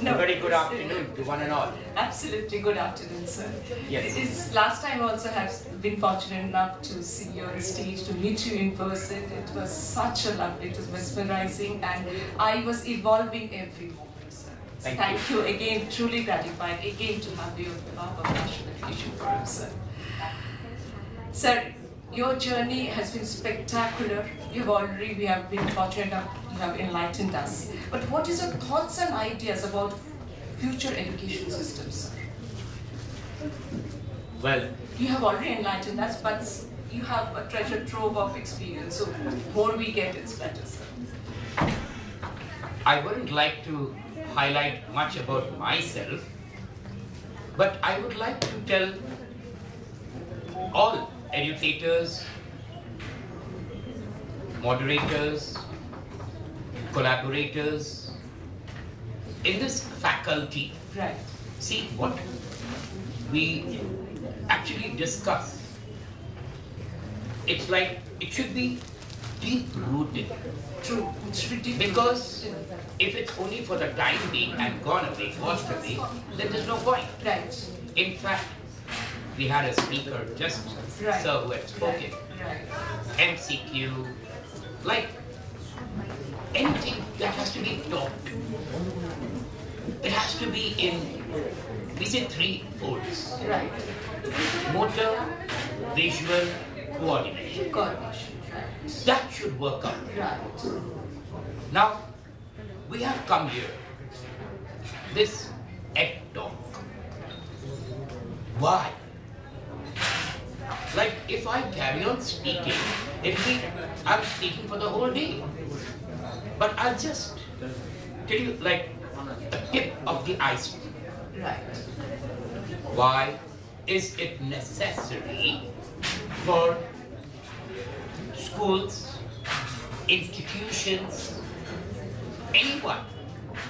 No. A very good afternoon to one and all. Absolutely, good afternoon, sir. Yes. It is last time also have been fortunate enough to see you on stage, to meet you in person. It was such a lovely, it was mesmerizing, and I was evolving every moment, sir. So Thank you again, truly gratified again to have you on behalf of National Education Forum, sir. Sir, your journey has been spectacular. We have been fortunate enough, you have enlightened us. But what is your thoughts and ideas about future education systems, sir? Well, You have already enlightened us, but you have a treasure trove of experience. So more we get, it's better, sir. I wouldn't like to highlight much about myself, but I would like to tell all educators, moderators, collaborators in this faculty. Right. See what we actually discuss. It's like it should be deep rooted. True. It's ridiculous. Because if it's only for the time being and gone away, washed away, then there's no point. Right. In fact, we had a speaker just Right. so who had spoken. Right. MCQ, like anything that has to be taught. It has to be in, we say 3 folds. Right. Motor, visual, coordination. Coordination. Right. That should work out. Right. Now, we have come here, this ED talk. Why? Like, if I carry on speaking, I'm speaking for the whole day. But I'll just tell you, like, a tip of the iceberg. Right. Why is it necessary for schools, institutions, anyone?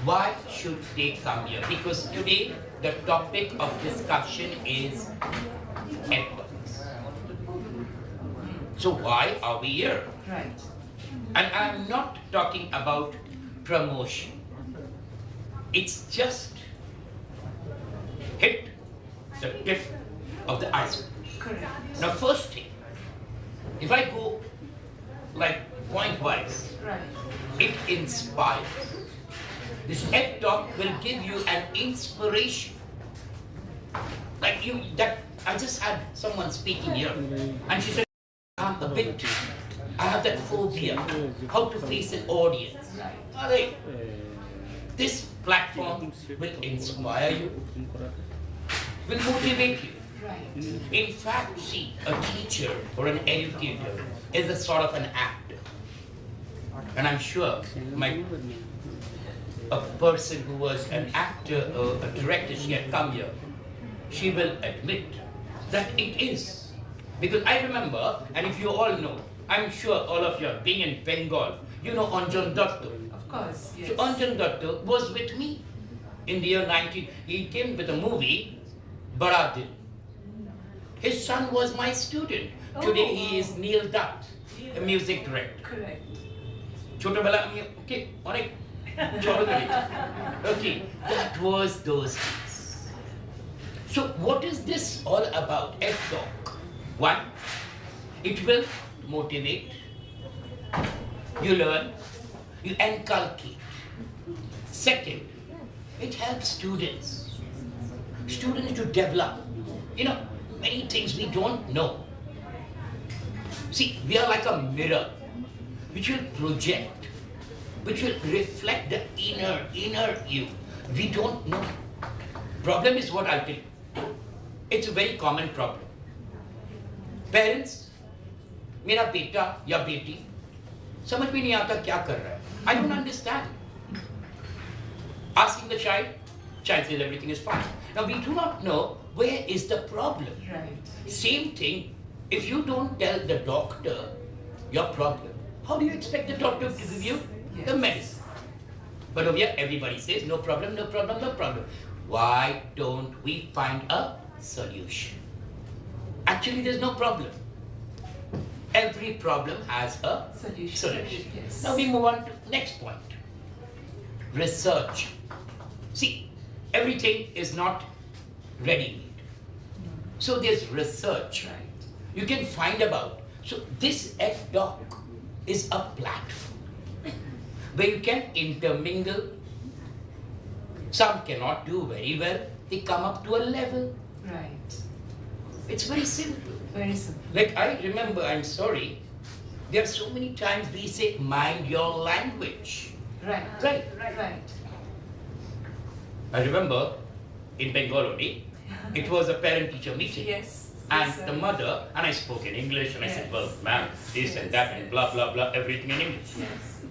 Why should they come here? Because today the topic of discussion is ethics. So why are we here? Right. And I'm not talking about promotion. It's just hit the tip of the iceberg. Correct. Now, first thing, if I go like point-wise, Right. it inspires. This ED talk will give you an inspiration. Like I just had someone speaking here, and she said, I'm a bit, I have that phobia, how to face an audience. Right. This platform will inspire you, will motivate you. Right. In fact, see, a teacher or an educator is a sort of an actor. And I'm sure a person who was an actor or a director, she had come here, she will admit that it is. Because I remember, and if you all know, I'm sure all of you, being in Bengal, you know Anjan Datta. Of course. Yes. So Anjan Datta was with me in the year 19. He came with a movie, Bada Dil. His son was my student. Today he is Neil Dutt, a music director. Correct. Chota bela, okay, alright. Okay, that was those days. So what is this all about? ED talk. One, it will motivate, you learn, you inculcate. Second, it helps students to develop. You know, many things we don't know. See, we are like a mirror which will project, which will reflect the inner you. We don't know. Problem is what I think. It's a very common problem. Parents, मेरा बेटा या बेटी समझ में नहीं आता क्या कर रहा है. I don't understand. Asking the child says everything is fine. Now we do not know where is the problem. Right. Same thing, if you don't tell the doctor your problem, how do you expect the doctor to give you the medicine? But over here, everybody says, no problem, no problem, no problem. Why don't we find a solution? Actually, there's no problem. Every problem has a solution. Yes. Now we move on to next point. Research. See, everything is not ready-made. So there's research. Right. You can find about. So this EdDoc is a platform where you can intermingle. Some cannot do very well. They come up to a level. Right. It's very simple. Very simple. Like I remember, I'm sorry, there are so many times we say, mind your language. Right. Right. Right. I remember in Bengaluru, it was a parent-teacher meeting. Yes. And Yes, the mother, and I spoke in English, and I said, Yes. well, ma'am, this and that, and blah, blah, blah, everything in English. Yes.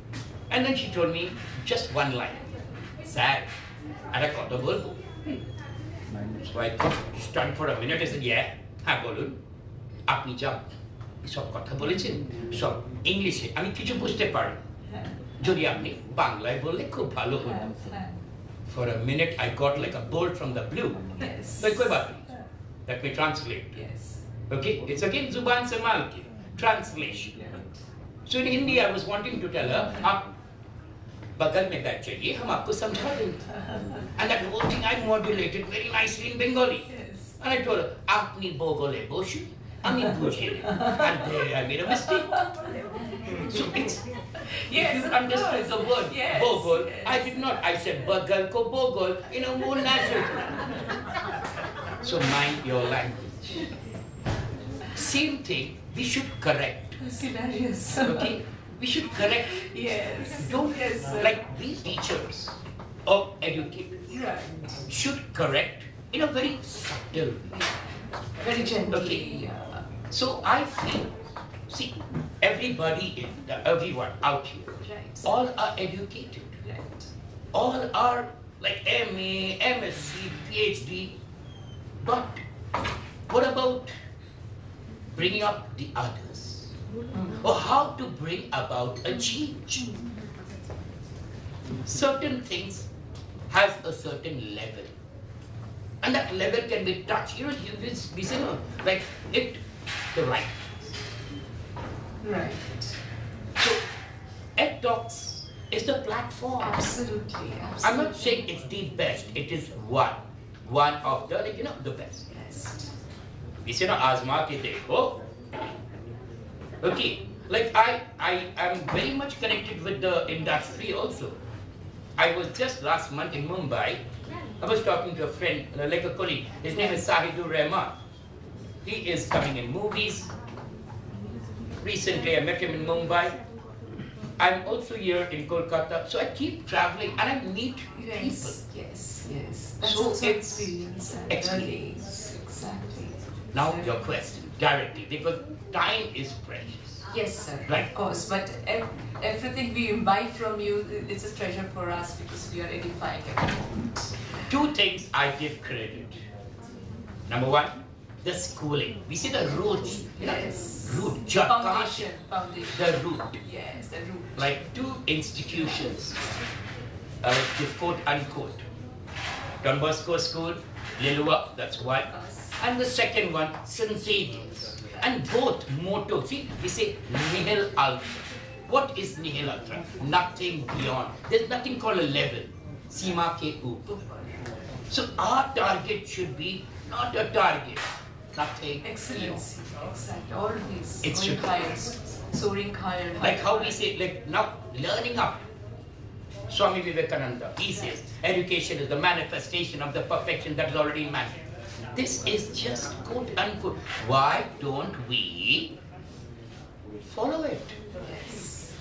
And then she told me just one line, sad, and I got the word. So I stunned for a minute, I said, yeah, হ্যাঁ বলুন, আপনি যান, সব কথা বলেছেন, সব ইংলিশে, আমি কিছু বুঝতে পারি, যদি আপনি বাংলায় বললে খুব ভালো হতো। For a minute, I got like a bolt from the blue. Yes. So कोई बात नहीं, let me translate. Yes. Okay, it's again Zuban Samal ki translation. So in Hindi, I was wanting to tell her, आप बगल में बैठ जाइए, हम आपको समझा देंगे. And that whole thing I modulated very nicely in Bengali. Yes. And I told her, আপনি বগলে বসুন, আমি বুঝিয়ে দেব. And there I made a mistake. So it's, Yes, if you of understood course. the word Yes, bogol, yes. I did not. I said bagal ko bogol in a more natural. So mind your language. Same thing, we should correct. That's hilarious. Okay? We should correct. Yes. Don't, Yes, sir. like we teachers or educators Right. should correct in a very subtle way. Very gently. Okay. So I feel, see, everybody, everyone out here, Right. all are educated. Right. All are like MA, MSc, PhD. But what about bringing up the others? Or how to bring about a change? Certain things has a certain level. And that level can be touched. You know, we say, no, like it, the right. Right. So, EdDocs is the platform. Absolutely. I'm not saying it's the best. It is one of the, like, you know, the best. Best. We say, no, Azma ke dekho. Okay, like I am very much connected with the industry also. I was just last month in Mumbai. I was talking to a friend, like a colleague. His name is Sahidur Rahman. He is coming in movies. Recently, I met him in Mumbai. I'm also here in Kolkata, so I keep traveling and I meet Yes. people. Yes. Yes. That's So also it's experience. And experience. learning. Exactly. Now So- your question directly, because time is precious. Yes, sir. Right. Of course, but everything we imbibe from you, it's a treasure for us because we are edifying every moment. Two things I give credit. Number one, the schooling. We see the roots. You know, Yes. root, Foundation. Foundation. the root. Yes, the root. Like two institutions, the quote unquote. Don Bosco School, Lilua, that's one. Us. And the second one, St. Xavier's. And both motto, see, we say nihil ultra. What is nihil ultra? Nothing beyond. There's nothing called a level. Sima ke upar. So our target should be not a target. Nothing. Excellency. Exactly. Always. It Going should- higher. Soaring higher. Like how we say, like now learning up. Swami Vivekananda, he says, education is the manifestation of the perfection that is already in man. This is just quote unquote. Why don't we follow it? Yes.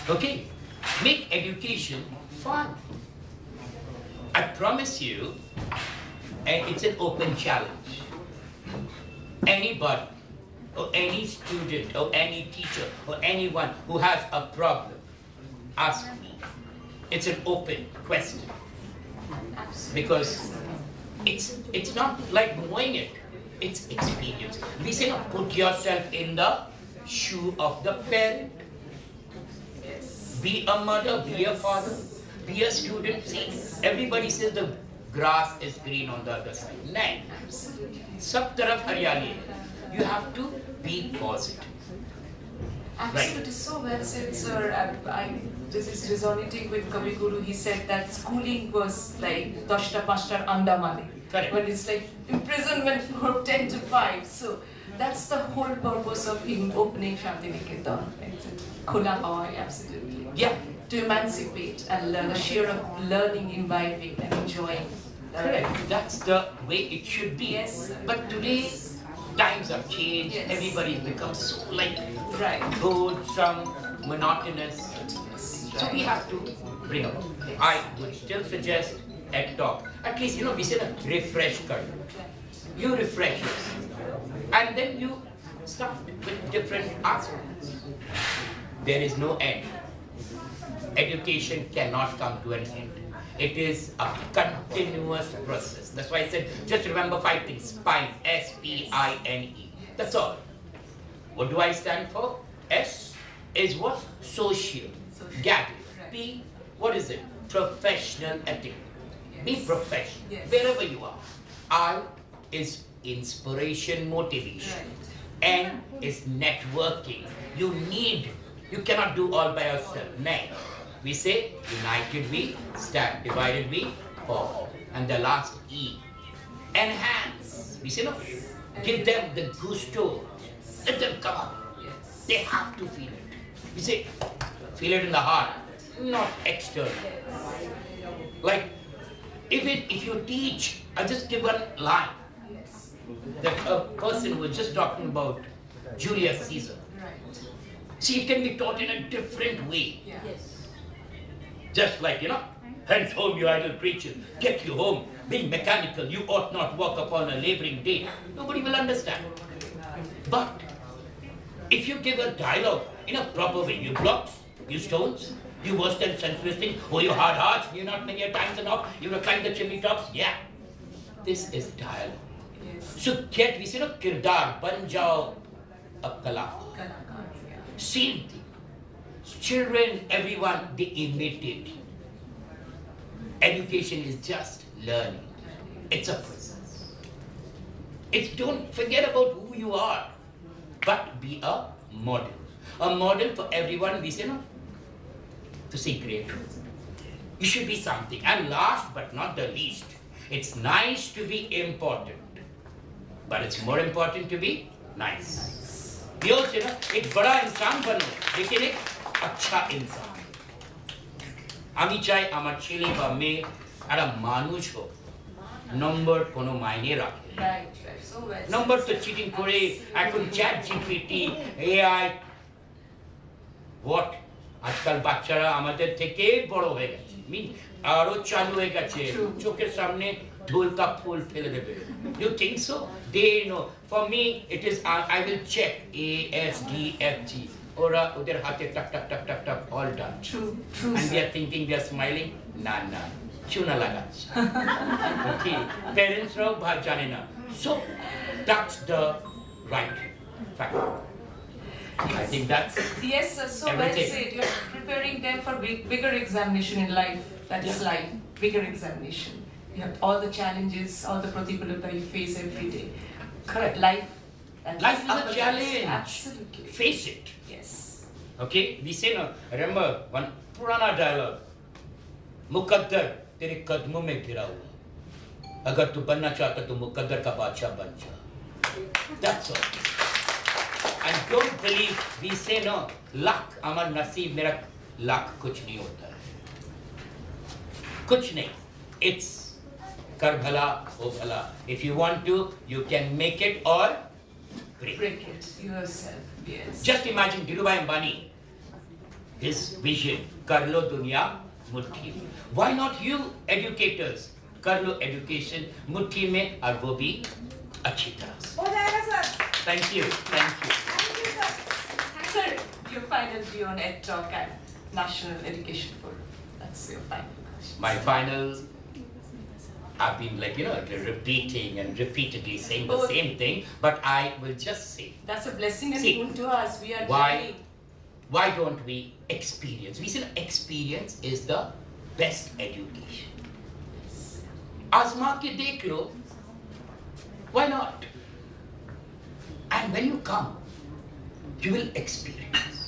Okay? Make education fun. I promise you, and it's an open challenge. Anybody, or any student, or any teacher, or anyone who has a problem, ask me. It's an open question. Absolutely. Because it's not like knowing it, it's experience. We say, put yourself in the shoe of the parent. Yes. Be a mother, be a father, be a student. See, everybody says the grass is green on the other side. Nahin. Absolutely. Sab taraf haryali hai. You have to be positive. Absolutely. So well said, sir. I this is resonating with Kavi Guru. He said that schooling was like Dashta Pashtar Andamani. Correct. When it's like imprisonment for 10 to 5. So that's the whole purpose of him opening Shantiniketan. Khula Hawa, absolutely. Yeah. To emancipate and learn, a share of learning, imbibing and enjoying. Correct. That's the way it should be. Yes. But today, times have changed. Yes. Everybody's become so like Right. bored, some monotonous. Yes, So we right. have to bring up. I would still suggest at talk. At least we say a refresh card. You refresh yourself. And then you start with different aspects. There is no end. Education cannot come to an end. It is a continuous process. That's why I said, just remember 5 things. SPINE, S-P-I-N-E. That's all. What do I stand for? S is what? Social. Gathering. P, what is it? Professional ethic. Be professional, Yes. wherever you are. I is inspiration, motivation. N is networking. You cannot do all by yourself. Next, we say, united we stand, divided we fall. And the last E, enhance. We say, no, give them the gusto. Let them come up. Yes. They have to feel it. We say, feel it in the heart, not external. Like, if you teach, I'll just give one line. Yes. That a person was just talking about Julius Caesar. Right. See, it can be taught in a different way. Yeah. Just like, hence home you idle creature, get you home. Being mechanical, you ought not walk upon a laboring day. Nobody will understand. But if you give a dialogue in a proper way, you blocks, you stones, you worse than senseless things, oh you hard hearts, you're not many a times enough, you will climb the chimney tops, yeah. This is dialogue. Yes. So get, we say, kirdar, ban jao ab kala. Kalakar, yeah. Same thing. Children, everyone, they imitate. Education is just learning. It's a process. Don't forget about who you are, but be a model. A model for everyone, we say, to see great. You should be something. And last but not the least, it's nice to be important, but it's more important to be nice. We all say, एक बड़ा इंसान बनो, लेकिन एक अच्छा इंसान। আমি চাই আমার ছেলে বা মেয়ে একটা মানুষ হোক, নম্বর কোনো মাইনে রাখে। Right, right. So well. নম্বর তো চিটিং করে এখন চ্যাট জিপিটি, এআই, হোয়াট আজকাল বাচ্চারা আমাদের থেকে বড় হয়ে গেছে, আরো চালু হয়ে গেছে, চোখের সামনে ঢোলকা ফুল ফেলে দেবে। You think so? They know. For me, it is I will check A, S, D, F, G. ওরা ওদের হাতে টাক টাক টাক টাক টাক all done. True, true. And we Sir. are thinking we are smiling. না না, চুনা লাগাচ্ছে। Okay, parents রাও জানে না। So that's the right fact. I think that's Yes, sir. So well everything. said. You're preparing them for bigger examination in life. That is Yeah. life. Bigger examination. You have all the challenges, all the pratipalata you face every day. Correct. Life. And Life this is a the challenge. Absolutely. Face it. Yes. Okay, we say no. Remember one purana dialogue. मुकद्दर तेरे कदमों में गिरा हुआ, अगर तू बनना चाहता तो मुकद्दर का बादशाह बन जा. That's all. And don't believe we say no. Luck, अमर नसीब मेरा luck कुछ नहीं होता है. कुछ नहीं. It's कर भला हो भला. If you want to, you can make it or Break it yourself. Yes. Just imagine Dhirubhai Ambani, his vision, कर लो दुनिया मुट्ठी में. Why not you educators? कर लो education मुट्ठी में और वो भी अच्छी तरह से. हो जाएगा sir. Thank you. Thank you. Thank you sir। Sir, your final view on EdTalk and National Education Forum. That's your final question. My finals, I've been repeating and repeatedly saying the same thing, but I will just say, That's a blessing and See, boon to us. We are why- journeying. why don't we experience? We said experience is the best education. आजमा के देख लो. Why not? And when you come, you will experience.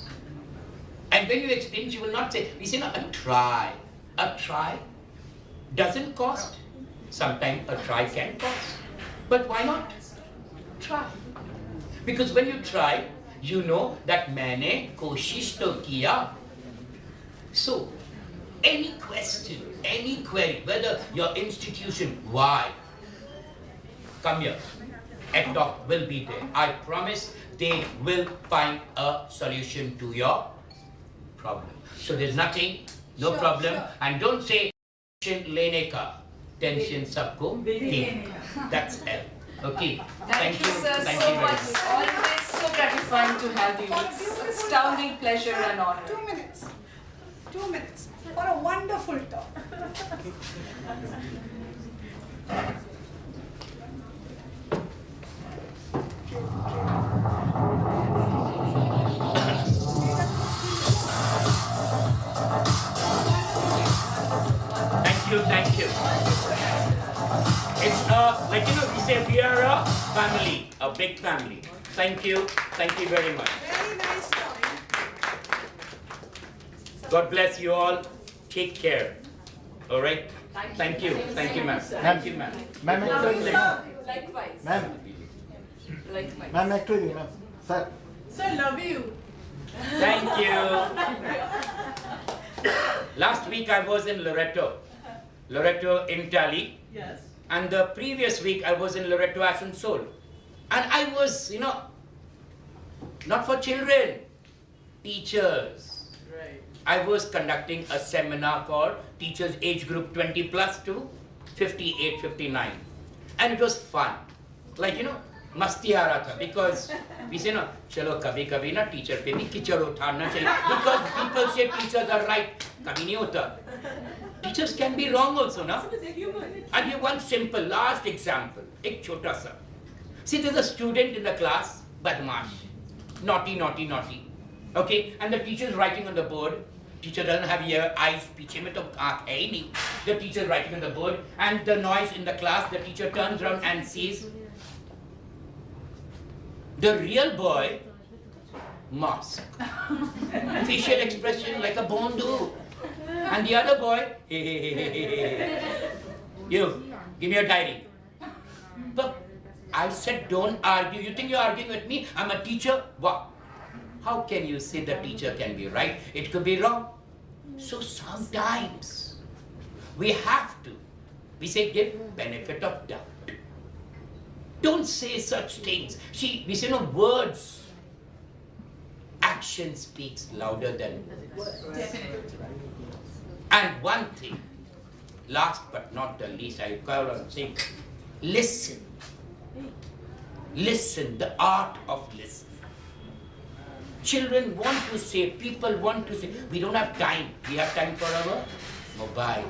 And And when you experience, you will not say, we say, no, a try. A try doesn't cost. Sometimes a try can cost. But why not? Try. Because when you try, you know that मैंने कोशिश तो किया. So, any question, any query, whether your institution, why? Come here. EdTalk will be there. I promise they will find a solution to your problem. So there's nothing, no problem. And don't say tension lene ka. Tension sabko de. That's it. Okay. Thank you, sir, Thank so you very much. Always so gratifying to have you. It's astounding pleasure and honor. 2 minutes. 2 minutes for a wonderful talk. Thank you. It's like we say we are a family, a big family. Thank you very much. Very nice talking. God bless you all. Take care. All right. Thank you, ma'am. Thank you, ma'am. Ma'am, Likewise. Ma'am, Likewise. ma'am, actually, ma'am, sir. Sir, love you. Thank you. Last week I was in Loreto in Italy, Yes. and the previous week I was in Loreto Asansol, and I was, not for children, teachers. Right. I was conducting a seminar for teachers age group 20 plus to 58, 59, and it was fun. मस्ती आ रहा था because we say no, चलो कभी कभी ना teacher पे भी कीचड़ उठाना चाहिए because people say teachers are right. कभी नहीं होता. Teachers can be wrong also, na? I'll give one simple last example. एक छोटा सा. See, there's a student in the class, badmash, naughty. Okay, and the teacher is writing on the board. Teacher doesn't have ear, eyes, पीछे में तो आँख है ही नहीं. The teacher is writing on the board, and the noise in the class. The teacher turns around and sees the real boy, mask, facial expression like a bondu, and the other boy, you, give me your diary. But I said, don't argue. You think you're arguing with me? I'm a teacher. What? How can you say the teacher can be right? It could be wrong. So sometimes we have to. We say give benefit of doubt. Don't say such things. See, we say no words. Action speaks louder than words. And one thing, last but not the least, I call on saying, listen. Listen, the art of listening. Children want to say, people want to say, we don't have time. We have time for our mobile.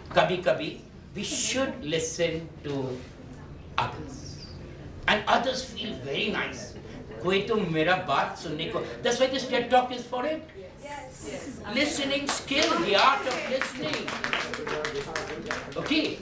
Kabhi, we should listen to others. And others feel very nice. कोई तो मेरा बात सुनने को. That's why this TED Talk is for it. Yes. Listening skill, the art of listening. Okay.